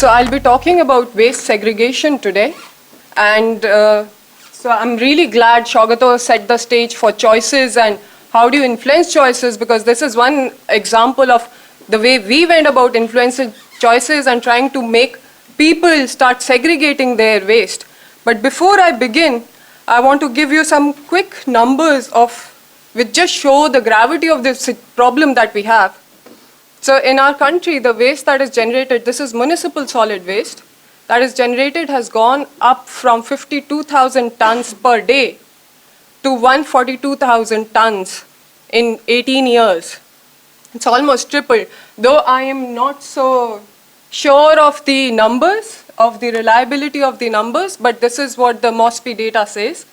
So I'll be talking about waste segregation today. And so I'm really glad Shaugato set the stage for choices and how do you influence choices, because this is one example of the way we went about influencing choices and trying to make people start segregating their waste. But before I begin, I want to give you some quick numbers which just show the gravity of this problem that we have. So in our country, the waste that is generated, this is municipal solid waste, that is generated has gone up from 52,000 tons per day to 142,000 tons in 18 years. It's almost tripled. Though I am not so sure of the numbers, of the reliability of the numbers, but this is what the MOSPI data says.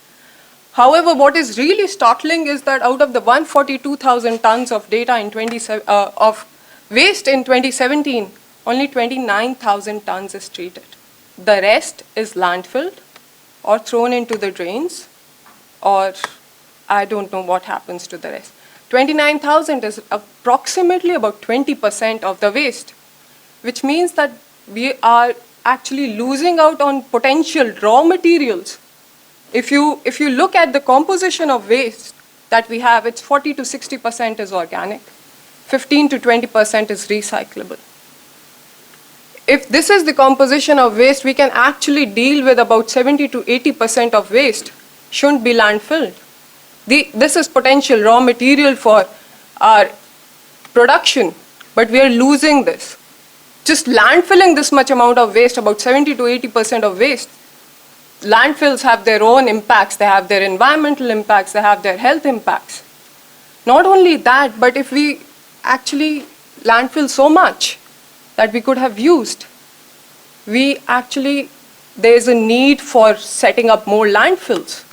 However, what is really startling is that out of the 142,000 tons of data of waste in 2017, only 29,000 tons is treated. The rest is landfilled or thrown into the drains, or I don't know what happens to the rest. 29,000 is approximately about 20% of the waste, which means that we are actually losing out on potential raw materials. If you look at the composition of waste that we have, it's 40 to 60% is organic. 15 to 20% is recyclable. If this is the composition of waste, we can actually deal with about 70 to 80% of waste shouldn't be landfilled. This is potential raw material for our production, but we are losing this. Just landfilling this much amount of waste, about 70 to 80% of waste, landfills have their own impacts. They have their environmental impacts. They have their health impacts. Not only that, but if we actually landfill so much that we could have used, there's a need for setting up more landfills.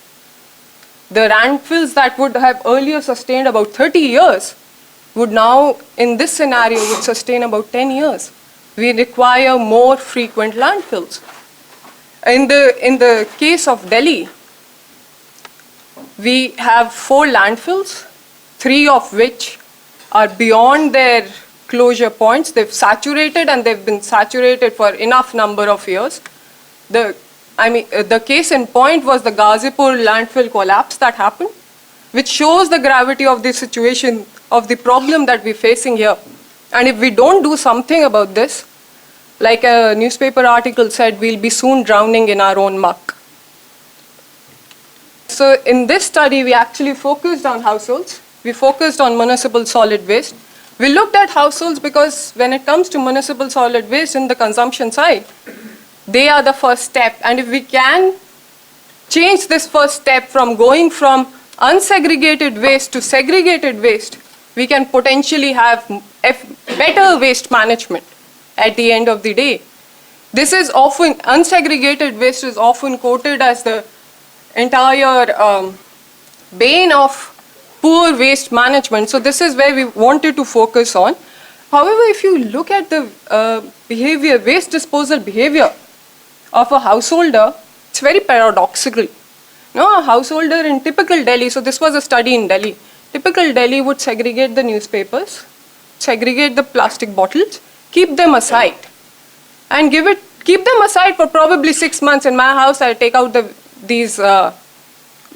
The landfills that would have earlier sustained about 30 years would now, in this scenario, would sustain about 10 years. We require more frequent landfills. In the case of Delhi, we have 4 landfills, 3 of which are beyond their closure points. They've saturated, and they've been saturated for enough number of years. The case in point was the Ghazipur landfill collapse that happened, which shows the gravity of the situation, of the problem that we're facing here. And if we don't do something about this, like a newspaper article said, we'll be soon drowning in our own muck. So in this study, we actually focused on households. We focused on municipal solid waste. We looked at households because when it comes to municipal solid waste in the consumption side, they are the first step. And if we can change this first step from going from unsegregated waste to segregated waste, we can potentially have better waste management at the end of the day. This is often, unsegregated waste is often quoted as the entire bane of poor waste management. So this is where we wanted to focus on. However, if you look at the waste disposal behavior of a householder, it's very paradoxical. A householder in typical Delhi, so this was a study in Delhi, typical Delhi would segregate the newspapers, segregate the plastic bottles, keep them aside, and keep them aside for probably 6 months. In my house, I take out these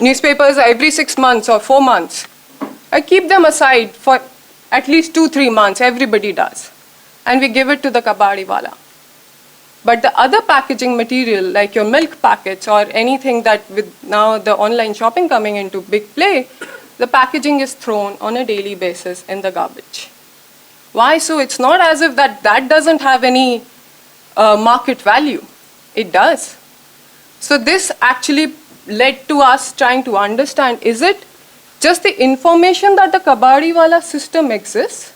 newspapers every 6 months or 4 months. I keep them aside for at least 2-3 months, everybody does. And we give it to the kabadi wala. But the other packaging material, like your milk packets or anything that with now the online shopping coming into big play, the packaging is thrown on a daily basis in the garbage. Why so? It's not as if that doesn't have any market value. It does. So this actually led to us trying to understand, is it just the information that the kabadi wala system exists,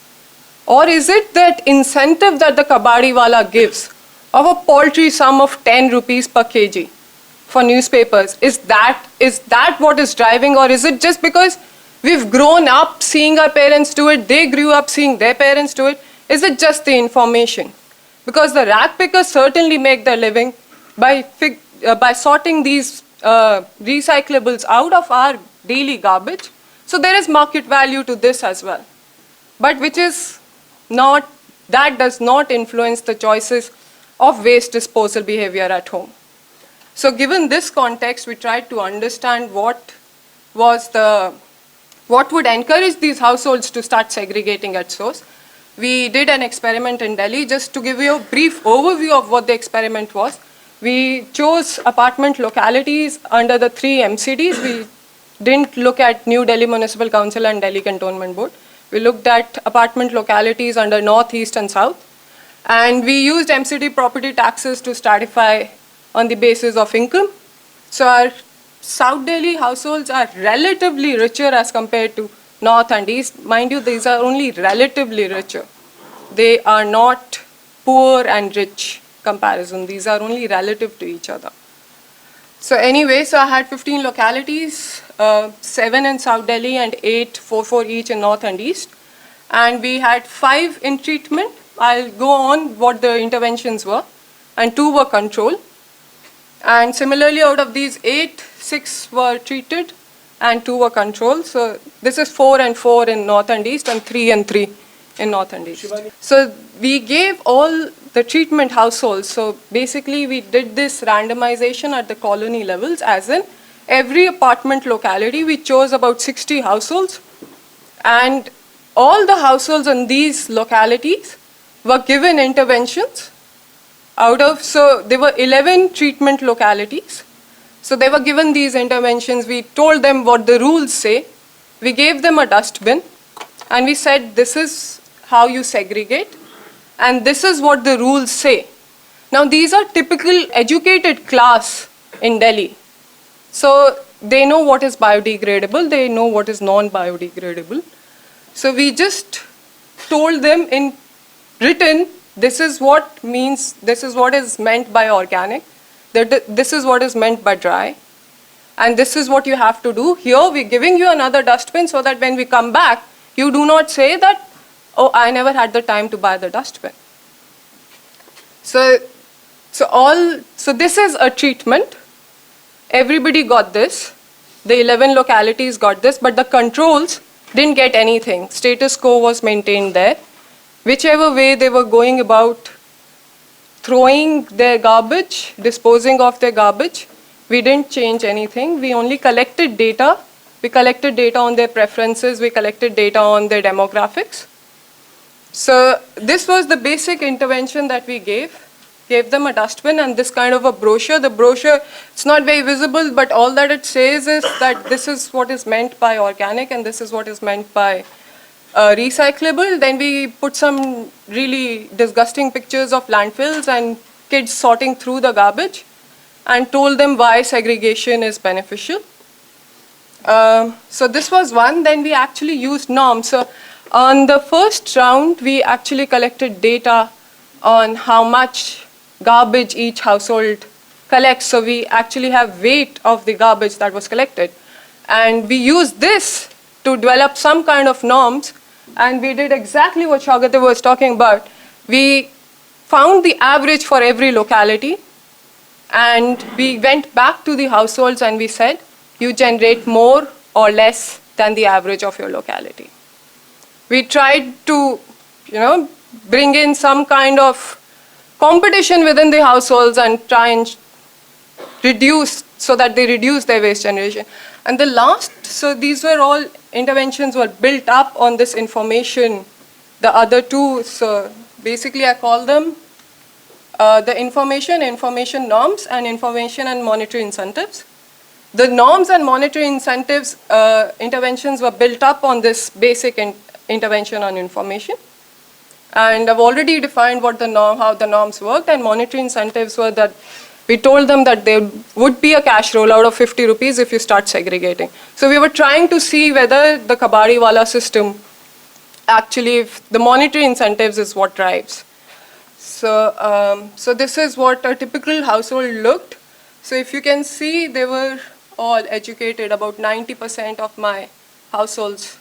or is it that incentive that the kabadi wala gives of a paltry sum of 10 rupees per kg for newspapers? Is that what is driving, or is it just because we've grown up seeing our parents do it, they grew up seeing their parents do it? Is it just the information? Because the rag pickers certainly make their living by sorting these recyclables out of our daily garbage. So there is market value to this as well. But that does not influence the choices of waste disposal behavior at home. So given this context, we tried to understand what would encourage these households to start segregating at source. We did an experiment in Delhi. Just to give you a brief overview of what the experiment was, we chose apartment localities under the 3 MCDs. We didn't look at New Delhi Municipal Council and Delhi Cantonment Board. We looked at apartment localities under North, East, and South. And we used MCD property taxes to stratify on the basis of income. So our South Delhi households are relatively richer as compared to North and East. Mind you, these are only relatively richer. They are not poor and rich comparison. These are only relative to each other. So anyway, so I had 15 localities, 7 in South Delhi and 8, 4 each in North and East. And we had 5 in treatment. I'll go on what the interventions were. And 2 were control. And similarly, out of these 8, 6 were treated and 2 were controlled. So this is 4 and 4 in North and East and 3 and 3 in North and East. Shivani. So we gave all the treatment households. So basically, we did this randomization at the colony levels, as in every apartment locality, we chose about 60 households. And all the households in these localities were given interventions. So there were 11 treatment localities. So they were given these interventions. We told them what the rules say. We gave them a dustbin. And we said, this is how you segregate. And this is what the rules say. Now, these are typical educated class in Delhi. So they know what is biodegradable. They know what is non-biodegradable. So we just told them in written, this is what is meant by organic, this is what is meant by dry, and this is what you have to do. Here we're giving you another dustbin so that when we come back, you do not say that, oh, I never had the time to buy the dustbin. So this is a treatment. Everybody got this. The 11 localities got this, but the controls didn't get anything. Status quo was maintained there. Whichever way they were going about throwing their garbage, disposing of their garbage, we didn't change anything. We only collected data. We collected data on their preferences. We collected data on their demographics. So this was the basic intervention that we gave them a dustbin and this kind of a brochure. The brochure, it's not very visible, but all that it says is that this is what is meant by organic and this is what is meant by recyclable. Then we put some really disgusting pictures of landfills and kids sorting through the garbage and told them why segregation is beneficial. So this was one. Then we actually used norms. So on the first round, we actually collected data on how much garbage each household collects. So we actually have weight of the garbage that was collected. And we used this to develop some kind of norms. And we did exactly what Shagata was talking about. We found the average for every locality. And we went back to the households and we said, you generate more or less than the average of your locality. We tried to, bring in some kind of competition within the households and try and reduce so that they reduce their waste generation. And the last, so these were all interventions were built up on this information. The other two, so basically I call them the information norms, and information and monetary incentives. The norms and monetary incentives interventions were built up on this basic intervention on information. And I've already defined what how the norms worked, and monetary incentives were that we told them that there would be a cash rollout of 50 rupees if you start segregating. So we were trying to see whether the kabadi wala system actually, if the monetary incentives is what drives. So, so this is what a typical household looked. So if you can see, they were all educated. About 90% of my households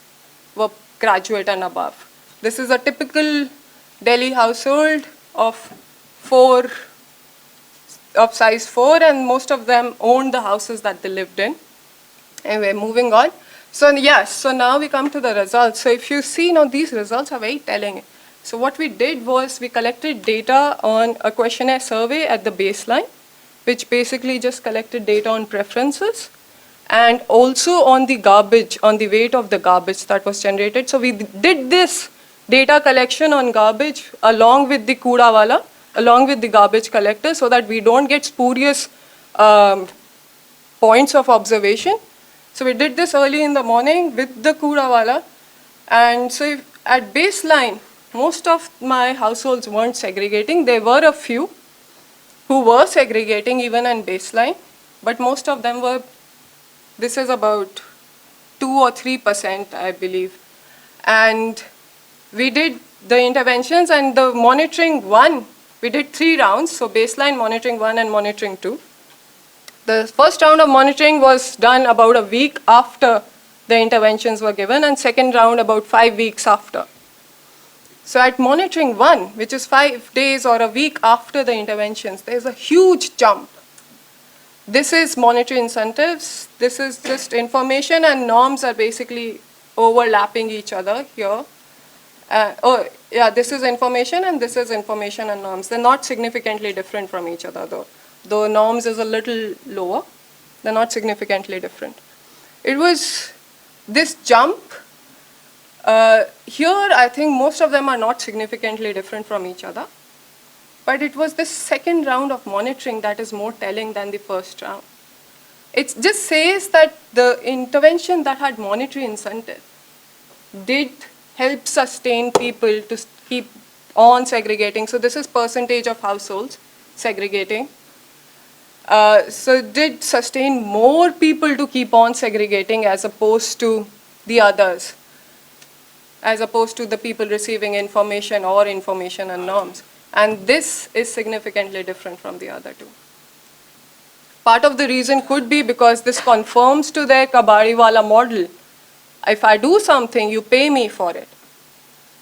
were graduate and above. This is a typical Delhi household of size 4, and most of them owned the houses that they lived in. Anyway, moving on. So yes, so now we come to the results. So if you see, now these results are very telling. So what we did was we collected data on a questionnaire survey at the baseline, which basically just collected data on preferences and also on the garbage, on the weight of the garbage that was generated. So we did this data collection on garbage along with the Kudawala, along with the garbage collector, so that we don't get spurious points of observation. So we did this early in the morning with the Kudawala. And so at baseline, most of my households weren't segregating. There were a few who were segregating even in baseline, but most of them were, this is about 2 or 3%, I believe. And we did the interventions and the monitoring 1, we did 3 rounds, so baseline, monitoring 1, and monitoring 2. The first round of monitoring was done about a week after the interventions were given, and second round about 5 weeks after. So at monitoring 1, which is 5 days or a week after the interventions, there's a huge jump. This is monetary incentives. This is just information, and norms are basically overlapping each other here. This is information, and this is information and norms. They're not significantly different from each other, though. Though norms is a little lower, they're not significantly different. It was this jump. Here, I think most of them are not significantly different from each other. But it was this second round of monitoring that is more telling than the first round. It just says that the intervention that had monetary incentive did help sustain people to keep on segregating. So this is percentage of households segregating. So it did sustain more people to keep on segregating as opposed to the others, as opposed to the people receiving information or information and norms. And this is significantly different from the other two. Part of the reason could be because this conforms to their Kabadiwala model. If I do something, you pay me for it.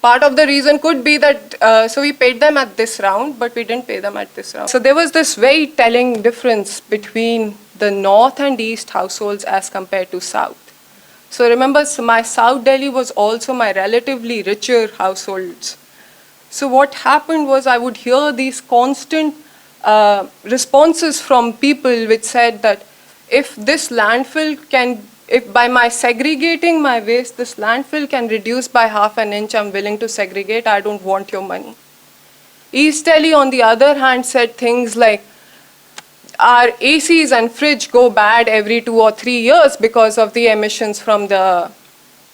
Part of the reason could be that, so we paid them at this round, but we didn't pay them at this round. So there was this very telling difference between the North and East households as compared to South. So remember, my South Delhi was also my relatively richer households. So what happened was I would hear these constant responses from people which said that if this landfill can, if by my segregating my waste, this landfill can reduce by half an inch, I'm willing to segregate, I don't want your money. East Delhi, on the other hand, said things like, our ACs and fridge go bad every 2 or 3 years because of the emissions from the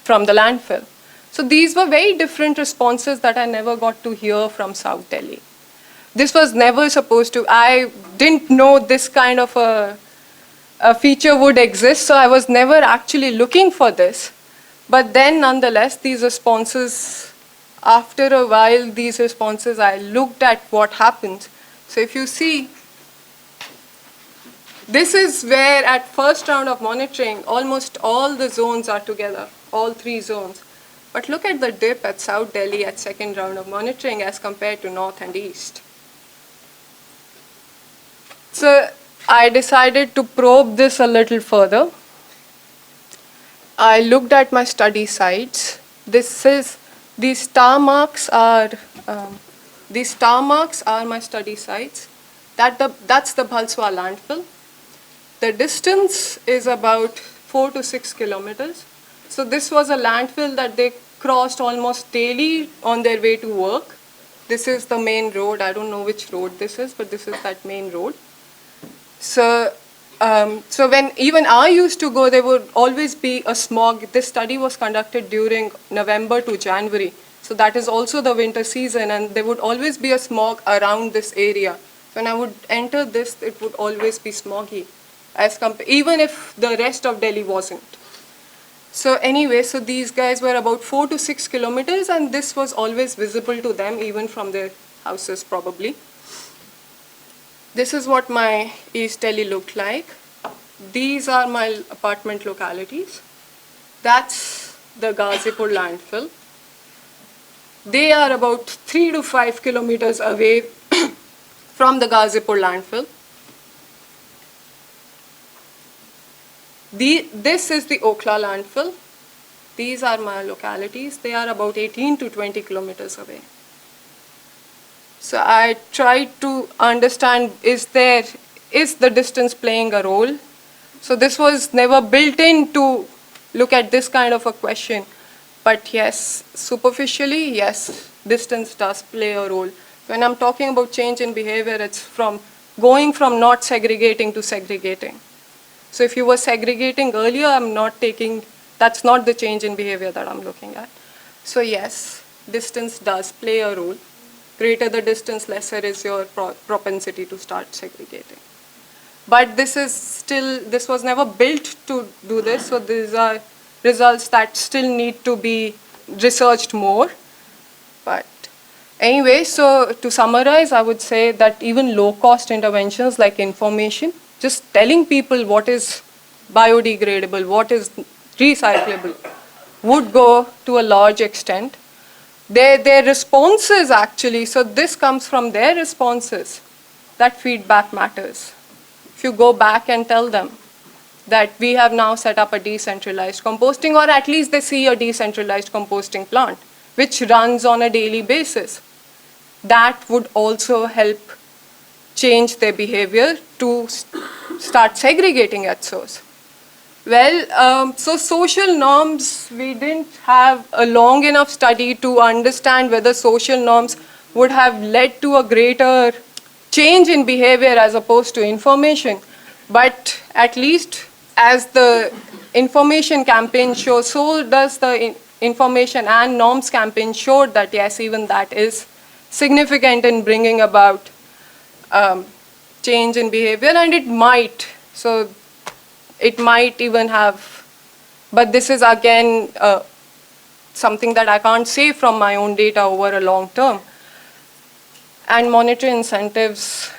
landfill. So these were very different responses that I never got to hear from South Delhi. This was never supposed to, I didn't know this kind of a feature would exist, so I was never actually looking for this. But then nonetheless, these responses, after a while, these responses, I looked at what happened. So if you see, this is where at first round of monitoring, almost all the zones are together, all 3 zones. But look at the dip at South Delhi at second round of monitoring as compared to North and East. So I decided to probe this a little further. I looked at my study sites. These star marks are my study sites. That's the Bhalswa landfill. The distance is about 4 to 6 kilometers. So this was a landfill that they crossed almost daily on their way to work. This is the main road. I don't know which road this is, but this is that main road. So when even I used to go, there would always be a smog. This study was conducted during November to January. So that is also the winter season, and there would always be a smog around this area. When I would enter this, it would always be smoggy, even if the rest of Delhi wasn't. So anyway, so these guys were about 4 to 6 kilometers, and this was always visible to them, even from their houses probably. This is what my East Delhi looked like. These are my apartment localities. That's the Ghazipur landfill. They are about 3 to 5 kilometers away from the Ghazipur landfill. This is the Okhla landfill. These are my localities. They are about 18 to 20 kilometers away. So I tried to understand, is the distance playing a role? So this was never built in to look at this kind of a question. But yes, superficially, yes, distance does play a role. When I'm talking about change in behavior, it's from going from not segregating to segregating. So if you were segregating earlier, that's not the change in behavior that I'm looking at. So yes, distance does play a role. Greater the distance, lesser is your propensity to start segregating. But this was never built to do this, so these are results that still need to be researched more. But anyway, so to summarize, I would say that even low-cost interventions like information, just telling people what is biodegradable, what is recyclable, would go to a large extent. Their responses actually, so this comes from their responses, that feedback matters. If you go back and tell them that we have now set up a decentralized composting, or at least they see a decentralized composting plant, which runs on a daily basis, that would also help change their behavior to start segregating at source. Well, so social norms, we didn't have a long enough study to understand whether social norms would have led to a greater change in behavior as opposed to information. But at least as the information campaign shows, so does the information and norms campaign showed that yes, even that is significant in bringing about change in behavior, and it might. So it might even have, but this is again something that I can't say from my own data over a long term. And monetary incentives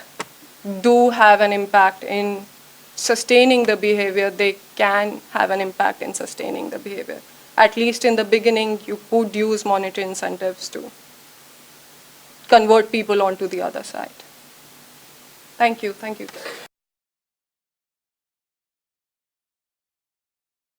do have an impact in sustaining the behavior. They can have an impact in sustaining the behavior. At least in the beginning, you could use monetary incentives to convert people onto the other side. Thank you. Thank you.